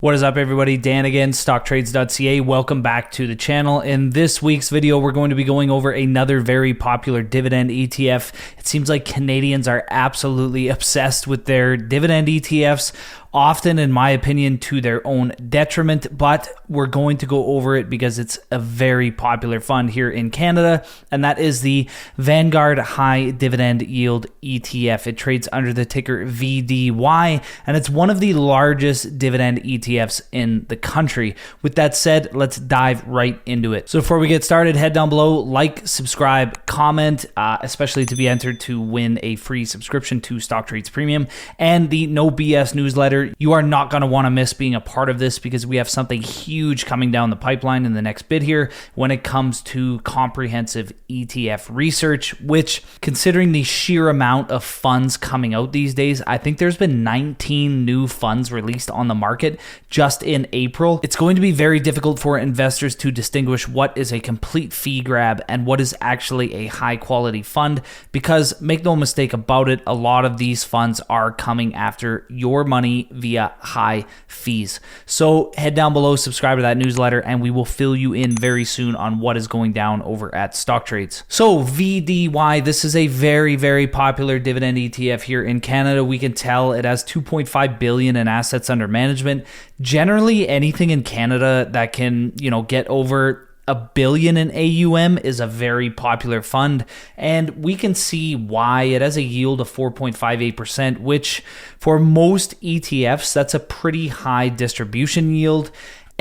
What is up, everybody? Dan again, Stocktrades.ca. Welcome back to the channel. In this week's video, we're going to be going over another very popular dividend ETF. It seems like Canadians are absolutely obsessed with their dividend ETFs, often, in my opinion, to their own detriment, but we're going to go over it because it's a very popular fund here in Canada, and that is the Vanguard High Dividend Yield ETF. It trades under the ticker VDY, and it's one of the largest dividend ETFs in the country. With that said, let's dive right into it. So before we get started, head down below, like, subscribe, comment, especially to be entered to win a free subscription to Stocktrades Premium and the No BS newsletter. You are not going to want to miss being a part of this because we have something huge coming down the pipeline in the next bit here when it comes to comprehensive ETF research, which, considering the sheer amount of funds coming out these days, I think there's been 19 new funds released on the market just in April. It's going to be very difficult for investors to distinguish what is a complete fee grab and what is actually a high quality fund because, make no mistake about it, a lot of these funds are coming after your money via high fees. So head down below, subscribe to that newsletter, and we will fill you in very soon on what is going down over at Stocktrades. So VDY, this is a very, very popular dividend ETF here in Canada. We can tell it has 2.5 billion in assets under management. Generally, anything in Canada that can, get over $1 billion in AUM is a very popular fund, and we can see why. It has a yield of 4.58%, which for most ETFs, that's a pretty high distribution yield.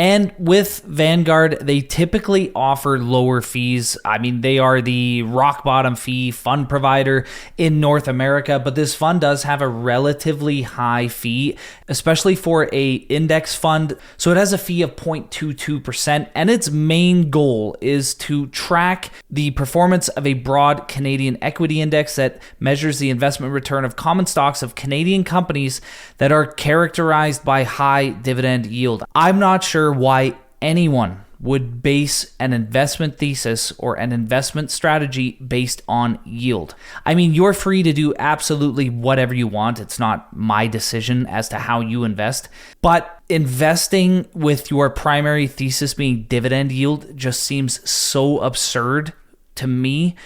And with Vanguard, they typically offer lower fees. I mean, they are the rock bottom fee fund provider in North America, but this fund does have a relatively high fee, especially for a index fund. So it has a fee of 0.22%, and its main goal is to track the performance of a broad Canadian equity index that measures the investment return of common stocks of Canadian companies that are characterized by high dividend yield. I'm not sure why anyone would base an investment thesis or an investment strategy based on yield. I mean, you're free to do absolutely whatever you want. It's not my decision as to how you invest, but investing with your primary thesis being dividend yield just seems so absurd to me.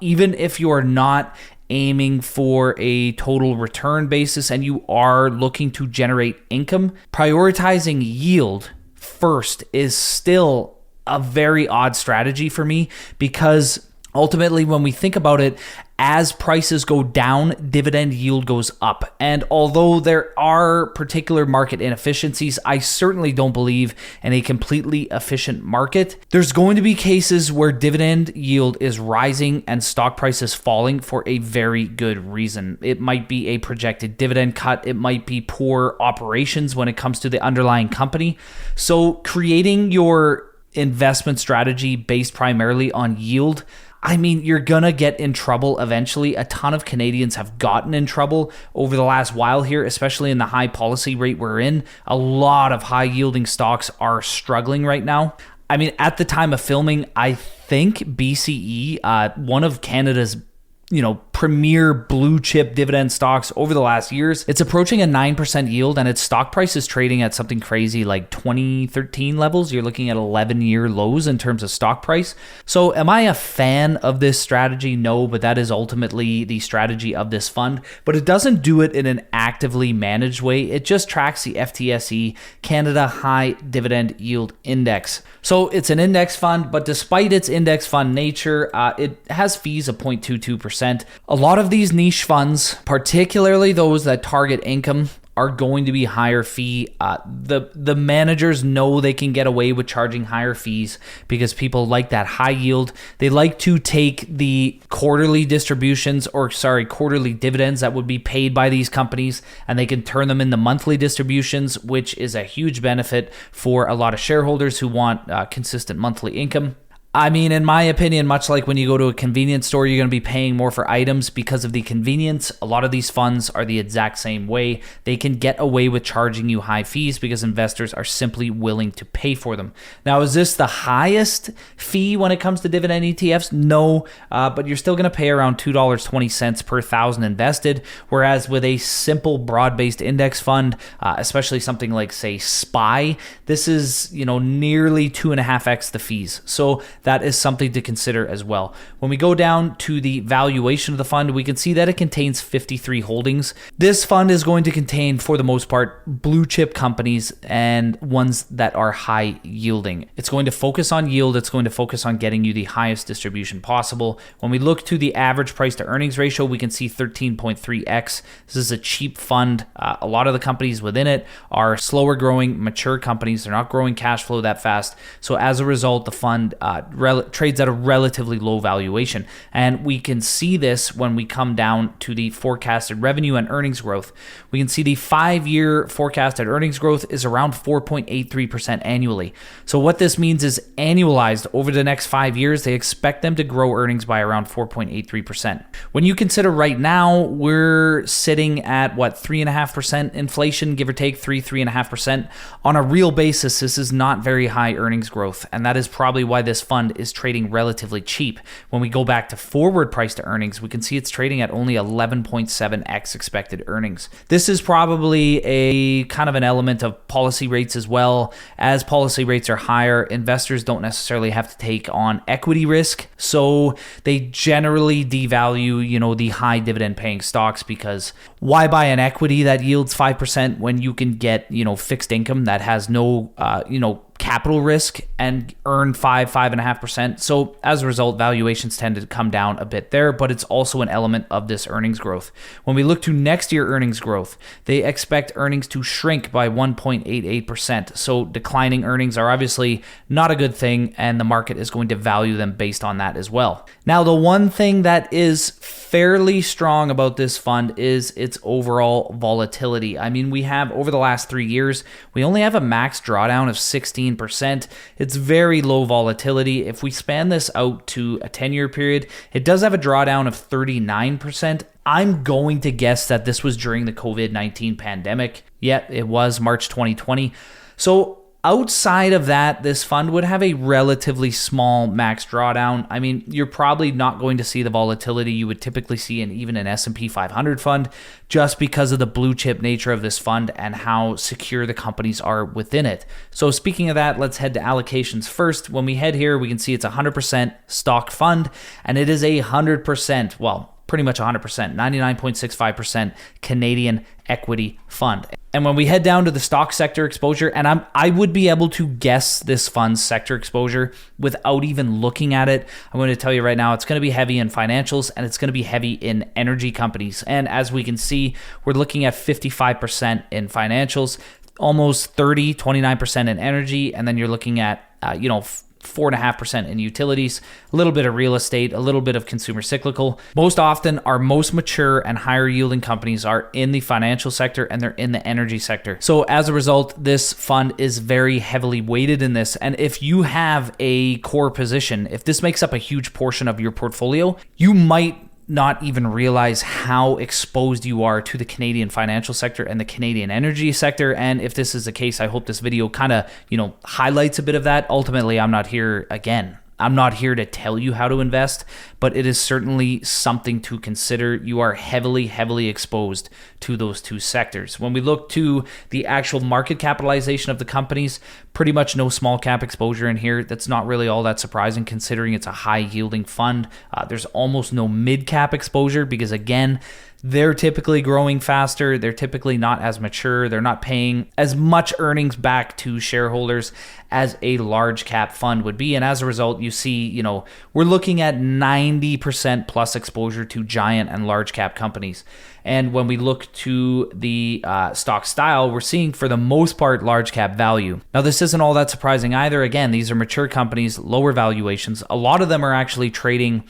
Even if you're not aiming for a total return basis and you are looking to generate income, prioritizing yield first is still a very odd strategy for me because ultimately, when we think about it, as prices go down, dividend yield goes up. And although there are particular market inefficiencies, I certainly don't believe in a completely efficient market. There's going to be cases where dividend yield is rising and stock price is falling for a very good reason. It might be a projected dividend cut. It might be poor operations when it comes to the underlying company. So creating your investment strategy based primarily on yield, I mean, you're going to get in trouble eventually. A ton of Canadians have gotten in trouble over the last while here, especially in the high policy rate we're in. A lot of high yielding stocks are struggling right now. I mean, at the time of filming, I think BCE, one of Canada's premier blue chip dividend stocks over the last years, it's approaching a 9% yield, and its stock price is trading at something crazy like 2013 levels. You're looking at 11-year lows in terms of stock price. So am I a fan of this strategy? No, but that is ultimately the strategy of this fund. But it doesn't do it in an actively managed way. It just tracks the FTSE Canada High Dividend Yield Index. So it's an index fund, but despite its index fund nature, it has fees of 0.22%. A lot of these niche funds, particularly those that target income, are going to be higher fee. The managers know they can get away with charging higher fees because people like that high yield. They like to take the quarterly distributions quarterly dividends that would be paid by these companies, and they can turn them into monthly distributions, which is a huge benefit for a lot of shareholders who want consistent monthly income. I mean, in my opinion, much like when you go to a convenience store, you're going to be paying more for items because of the convenience. A lot of these funds are the exact same way. They can get away with charging you high fees because investors are simply willing to pay for them. Now, is this the highest fee when it comes to dividend ETFs? No, but you're still going to pay around $2.20 per thousand invested, whereas with a simple broad-based index fund, especially something like, say, SPY, this is, nearly 2.5x the fees. So that is something to consider as well. When we go down to the valuation of the fund, we can see that it contains 53 holdings. This fund is going to contain, for the most part, blue chip companies and ones that are high yielding. It's going to focus on yield. It's going to focus on getting you the highest distribution possible. When we look to the average price to earnings ratio, we can see 13.3x. This is a cheap fund. A lot of the companies within it are slower growing, mature companies. They're not growing cash flow that fast. So as a result, the fund trades at a relatively low valuation. And we can see this when we come down to the forecasted revenue and earnings growth. We can see the 5-year forecasted earnings growth is around 4.83% annually. So what this means is annualized over the next 5 years, they expect them to grow earnings by around 4.83%. When you consider right now, we're sitting at 3.5% inflation, give or take 3.5%. On a real basis, this is not very high earnings growth. And that is probably why this fund is trading relatively cheap. When we go back to forward price to earnings, we can see it's trading at only 11.7x expected earnings. This is probably a kind of an element of policy rates as well. As policy rates are higher, investors don't necessarily have to take on equity risk, so they generally devalue, the high dividend paying stocks, because why buy an equity that yields 5% when you can get, fixed income that has no, capital risk and earn 5.5%. So as a result, valuations tend to come down a bit there, but it's also an element of this earnings growth. When we look to next year earnings growth, they expect earnings to shrink by 1.88%. So declining earnings are obviously not a good thing, and the market is going to value them based on that as well. Now, the one thing that is fairly strong about this fund is its overall volatility. I mean, we have over the last 3 years, we only have a max drawdown of 16%. It's very low volatility. If we span this out to a 10-year period, it does have a drawdown of 39%. I'm going to guess that this was during the COVID-19 pandemic. Yet it was March 2020. So outside of that, this fund would have a relatively small max drawdown. I mean, you're probably not going to see the volatility you would typically see in even an S&P 500 fund, just because of the blue chip nature of this fund and how secure the companies are within it. So speaking of that, let's head to allocations first. When we head here, we can see it's 100% stock fund, and it is 100%, well, pretty much 100%, 99.65% Canadian equity fund. And when we head down to the stock sector exposure, and I would be able to guess this fund's sector exposure without even looking at it. I'm going to tell you right now, it's going to be heavy in financials, and it's going to be heavy in energy companies. And as we can see, we're looking at 55% in financials, almost 29% in energy, and then you're looking at 4.5% in utilities, a little bit of real estate, a little bit of consumer cyclical. Most often, our most mature and higher yielding companies are in the financial sector, and they're in the energy sector. So as a result, this fund is very heavily weighted in this. And if you have a core position, if this makes up a huge portion of your portfolio, you might not even realize how exposed you are to the Canadian financial sector and the Canadian energy sector. And if this is the case, I hope this video kind of, highlights a bit of that. Ultimately, I'm not here to tell you how to invest, but it is certainly something to consider. You are heavily exposed to those two sectors. When we look to the actual market capitalization of the companies, pretty much no small cap exposure in here. That's not really all that surprising considering it's a high yielding fund. There's almost no mid cap exposure because, again, they're typically growing faster. They're typically not as mature. They're not paying as much earnings back to shareholders as a large cap fund would be. And as a result, you see, we're looking at 90% plus exposure to giant and large cap companies. And when we look to the stock style, we're seeing for the most part large cap value. Now, this isn't all that surprising either. Again, these are mature companies, lower valuations. A lot of them are actually trading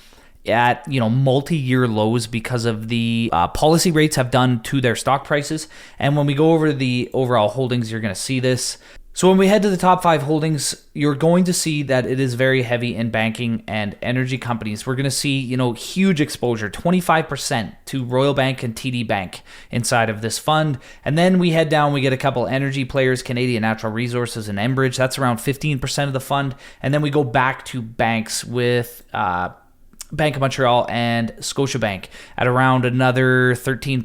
at multi-year lows because of the policy rates have done to their stock prices. And when we go over the overall holdings, you're going to see this. So when we head to the top 5 holdings, you're going to see that it is very heavy in banking and energy companies. We're going to see, huge exposure, 25% to Royal Bank and TD Bank inside of this fund. And then we head down, we get a couple energy players, Canadian Natural Resources and Enbridge. That's around 15% of the fund. And then we go back to banks with Bank of Montreal and Scotiabank at around another 13%,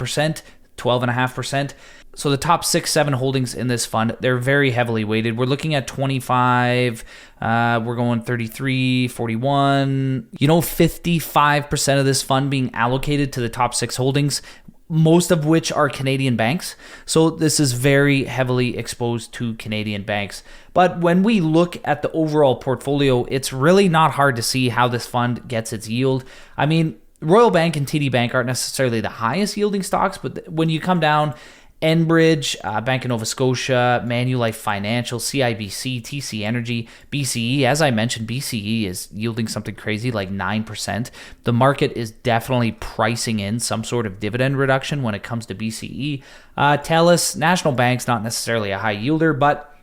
12.5%. So the top 6-7 holdings in this fund, they're very heavily weighted. We're looking at 25, we're going 33, 41, 55% of this fund being allocated to the top 6 holdings, most of which are Canadian banks. So this is very heavily exposed to Canadian banks. But when we look at the overall portfolio, it's really not hard to see how this fund gets its yield. I mean, Royal Bank and TD Bank aren't necessarily the highest yielding stocks, but when you come down, Enbridge, Bank of Nova Scotia, Manulife Financial, CIBC, TC Energy, BCE. As I mentioned, BCE is yielding something crazy like 9%. The market is definitely pricing in some sort of dividend reduction when it comes to BCE. TELUS, National Bank's not necessarily a high yielder, but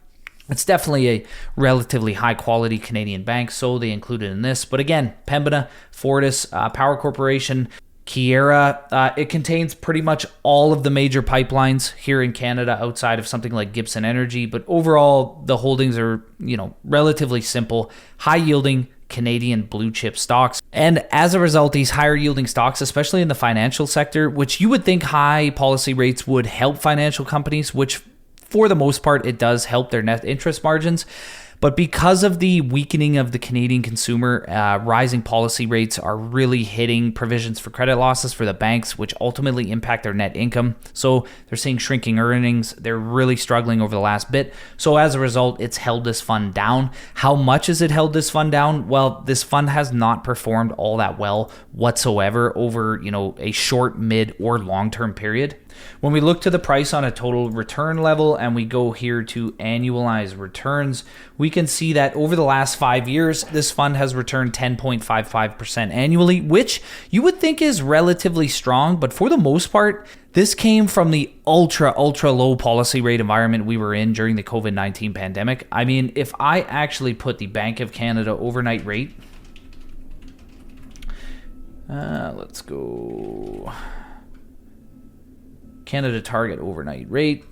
it's definitely a relatively high quality Canadian bank, so they include it in this. But again, Pembina, Fortis, Power Corporation, Keyera, it contains pretty much all of the major pipelines here in Canada outside of something like Gibson Energy. But overall, the holdings are, relatively simple, high yielding Canadian blue chip stocks. And as a result, these higher yielding stocks, especially in the financial sector, which you would think high policy rates would help financial companies, which for the most part, it does help their net interest margins. But because of the weakening of the Canadian consumer, rising policy rates are really hitting provisions for credit losses for the banks, which ultimately impact their net income. So they're seeing shrinking earnings. They're really struggling over the last bit. So as a result, it's held this fund down. How much has it held this fund down? Well, this fund has not performed all that well whatsoever over, a short, mid, or long-term period. When we look to the price on a total return level and we go here to annualized returns, we can see that over the last 5 years, this fund has returned 10.55% annually, which you would think is relatively strong. But for the most part, this came from the ultra low policy rate environment we were in during the COVID-19 pandemic. I mean, if I actually put the Bank of Canada overnight rate, let's go Canada Target overnight rate.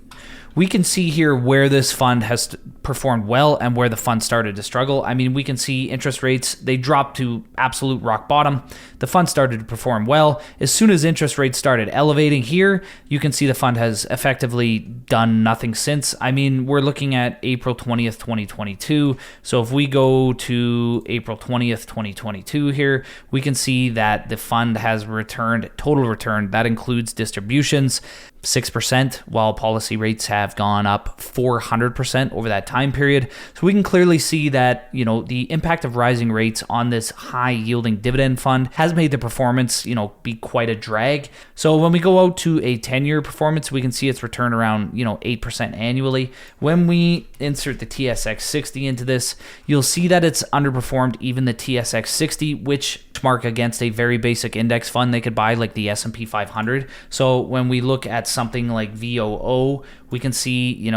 We can see here where this fund has performed well and where the fund started to struggle. I mean, we can see interest rates, they dropped to absolute rock bottom. The fund started to perform well. As soon as interest rates started elevating here, you can see the fund has effectively done nothing since. I mean, we're looking at April 20th, 2022. So if we go to April 20th, 2022 here, we can see that the fund has returned, total return, that includes distributions, 6%, while policy rates have gone up 400% over that time period. So we can clearly see that, the impact of rising rates on this high yielding dividend fund has made the performance, be quite a drag. So when we go out to a 10-year performance, we can see it's returned around, 8% annually. When we insert the TSX 60 into this, you'll see that it's underperformed even the TSX 60, which mark against a very basic index fund they could buy like the S&P 500. So when we look at something like VOO, we can see,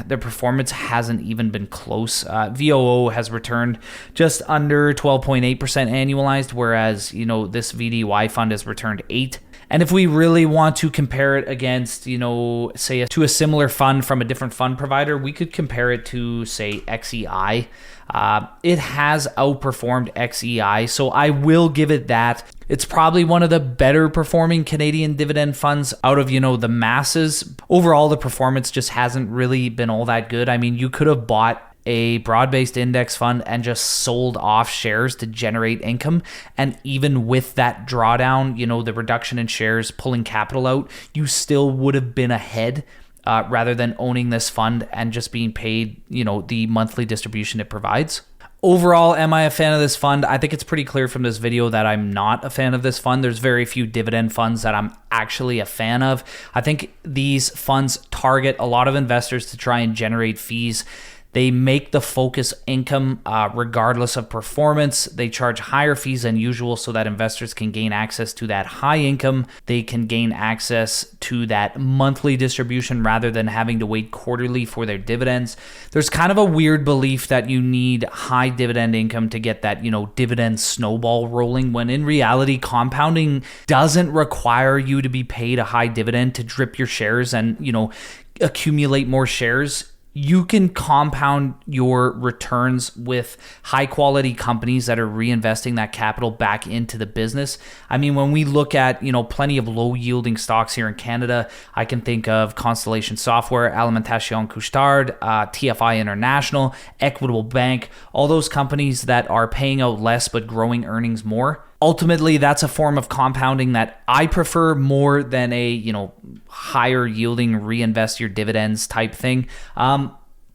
their performance hasn't even been close. VOO has returned just under 12.8% annualized, whereas, this VDY fund has returned 8%. And if we really want to compare it against, say to a similar fund from a different fund provider, we could compare it to, say, XEI. It has outperformed XEI, so I will give it that. It's probably one of the better performing Canadian dividend funds out of, the masses. Overall, the performance just hasn't really been all that good. I mean, you could have bought a broad-based index fund and just sold off shares to generate income. And even with that drawdown, the reduction in shares, pulling capital out, you still would have been ahead rather than owning this fund and just being paid, the monthly distribution it provides. Overall, am I a fan of this fund? I think it's pretty clear from this video that I'm not a fan of this fund. There's very few dividend funds that I'm actually a fan of. I think these funds target a lot of investors to try and generate fees. They make the focus income regardless of performance. They charge higher fees than usual so that investors can gain access to that high income. They can gain access to that monthly distribution rather than having to wait quarterly for their dividends. There's kind of a weird belief that you need high dividend income to get that, dividend snowball rolling, when in reality, compounding doesn't require you to be paid a high dividend to drip your shares and, accumulate more shares. You can compound your returns with high quality companies that are reinvesting that capital back into the business. I mean, when we look at, plenty of low yielding stocks here in Canada, I can think of Constellation Software, Alimentation Couche-Tard, TFI International, Equitable Bank, all those companies that are paying out less but growing earnings more. Ultimately, that's a form of compounding that I prefer more than a, higher yielding reinvest your dividends type thing.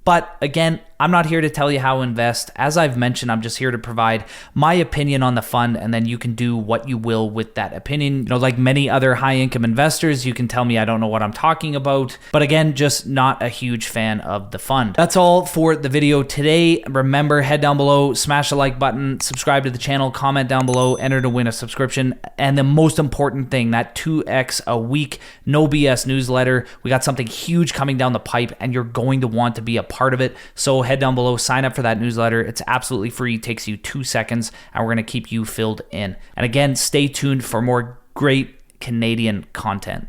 But again, I'm not here to tell you how to invest. As I've mentioned, I'm just here to provide my opinion on the fund, and then you can do what you will with that opinion. Like many other high income investors, you can tell me I don't know what I'm talking about. But again, just not a huge fan of the fund. That's all for the video today. Remember, head down below, smash the like button, subscribe to the channel, comment down below, enter to win a subscription. And the most important thing, that 2x a week, no BS newsletter. We got something huge coming down the pipe, and you're going to want to be a part of it. So head down below, sign up for that newsletter. It's absolutely free, takes you 2 seconds, and we're going to keep you filled in. And again, stay tuned for more great Canadian content.